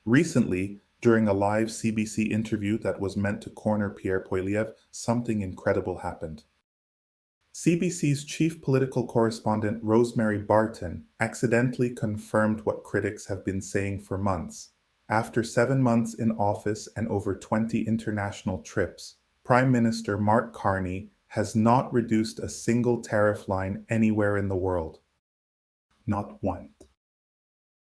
Recently, during a live CBC interview that was meant to corner Pierre Poilievre, something incredible happened. CBC's chief political correspondent Rosemary Barton accidentally confirmed what critics have been saying for months. After 7 months in office and over 20 international trips, Prime Minister Mark Carney has not reduced a single tariff line anywhere in the world. Not one.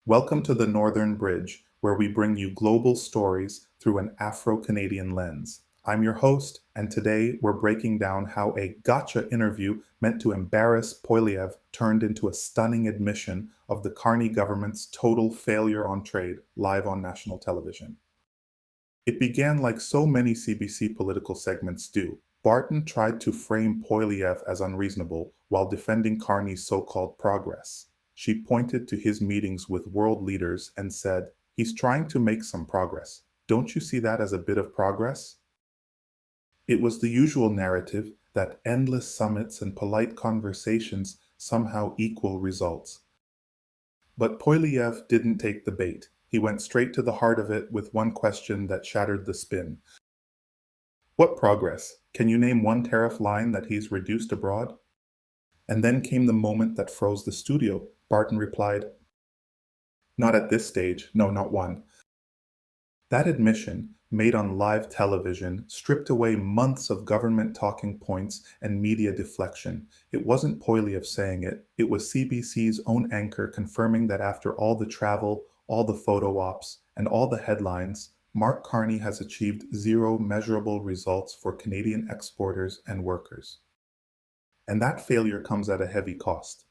Welcome to the Northern Bridge, where we bring you global stories through an Afro-Canadian lens. I'm your host, and today we're breaking down how a gotcha interview meant to embarrass Poilievre turned into a stunning admission of the Carney government's total failure on trade, live on national television. It began like so many CBC political segments do. Barton tried to frame Poilievre as unreasonable while defending Carney's so-called progress. She pointed to his meetings with world leaders and said, "He's trying to make some progress. Don't you see that as a bit of progress?" It was the usual narrative that endless summits and polite conversations somehow equal results. But Poilievre didn't take the bait. He went straight to the heart of it with one question that shattered the spin. What progress? Can you name one tariff line that he's reduced abroad? And then came the moment that froze the studio. Barton replied, "Not at this stage. No, not one." That admission, made on live television, stripped away months of government talking points and media deflection. It wasn't Poilievre saying it. It was CBC's own anchor confirming that after all the travel, all the photo ops, and all the headlines, Mark Carney has achieved zero measurable results for Canadian exporters and workers. And that failure comes at a heavy cost.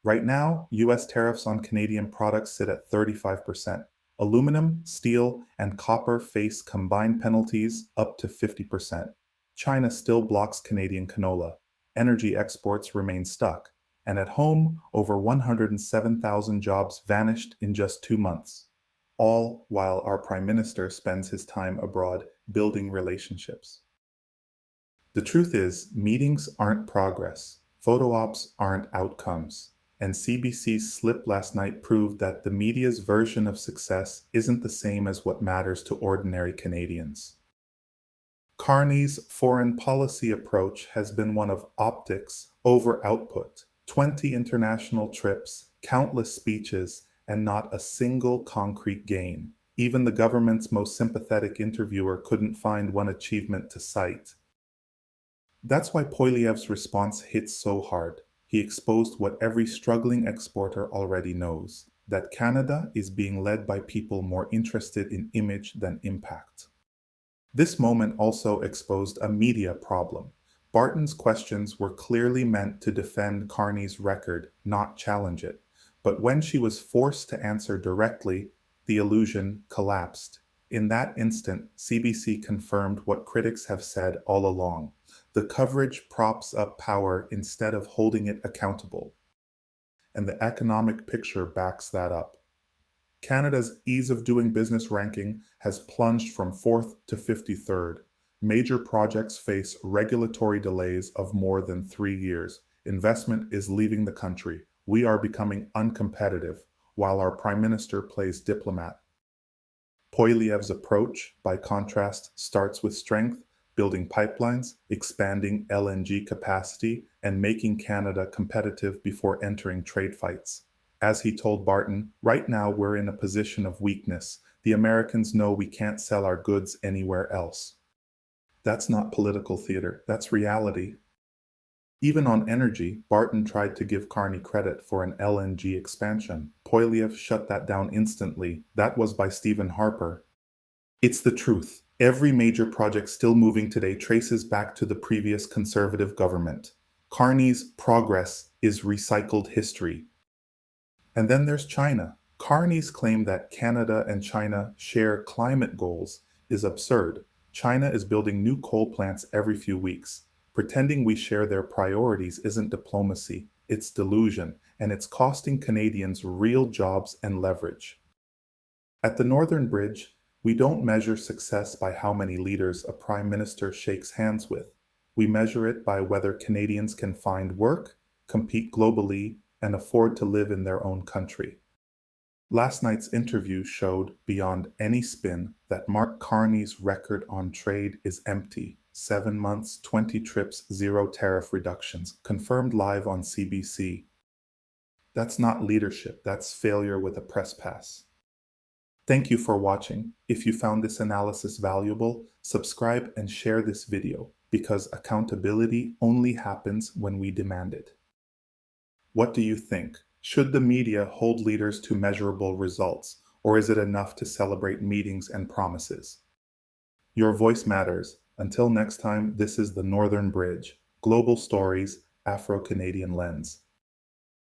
Right now, US tariffs on Canadian products sit at 35%. Aluminum, steel, and copper face combined penalties up to 50%. China still blocks Canadian canola. Energy exports remain stuck. And at home, over 107,000 jobs vanished in just 2 months. All while our Prime Minister spends his time abroad building relationships. The truth is, meetings aren't progress. Photo ops aren't outcomes. And CBC's slip last night proved that the media's version of success isn't the same as what matters to ordinary Canadians. Carney's foreign policy approach has been one of optics over output. 20 international trips, countless speeches, and not a single concrete gain. Even the government's most sympathetic interviewer couldn't find one achievement to cite. That's why Poilievre's response hits so hard. He exposed what every struggling exporter already knows, that Canada is being led by people more interested in image than impact. This moment also exposed a media problem. Barton's questions were clearly meant to defend Carney's record, not challenge it. But when she was forced to answer directly, the illusion collapsed. In that instant, CBC confirmed what critics have said all along. The coverage props up power instead of holding it accountable. And the economic picture backs that up. Canada's ease of doing business ranking has plunged from 4th to 53rd. Major projects face regulatory delays of more than 3 years. Investment is leaving the country. We are becoming uncompetitive, while our Prime Minister plays diplomat. Poilievre's approach, by contrast, starts with strength, building pipelines, expanding LNG capacity, and making Canada competitive before entering trade fights. As he told Barton, "Right now we're in a position of weakness. The Americans know we can't sell our goods anywhere else." That's not political theater, that's reality. Even on energy, Barton tried to give Carney credit for an LNG expansion. Poilievre shut that down instantly. That was by Stephen Harper. It's the truth. Every major project still moving today traces back to the previous Conservative government. Carney's progress is recycled history. And then there's China. Carney's claim that Canada and China share climate goals is absurd. China is building new coal plants every few weeks. Pretending we share their priorities isn't diplomacy, it's delusion, and it's costing Canadians real jobs and leverage. At the Northern Bridge, we don't measure success by how many leaders a prime minister shakes hands with. We measure it by whether Canadians can find work, compete globally, and afford to live in their own country. Last night's interview showed, beyond any spin, that Mark Carney's record on trade is empty. 7 months, 20 trips, zero tariff reductions, confirmed live on CBC. That's not leadership, that's failure with a press pass. Thank you for watching. If you found this analysis valuable, subscribe and share this video, because accountability only happens when we demand it. What do you think? Should the media hold leaders to measurable results, or is it enough to celebrate meetings and promises? Your voice matters. Until next time, this is the Northern Bridge, Global Stories, Afro-Canadian Lens.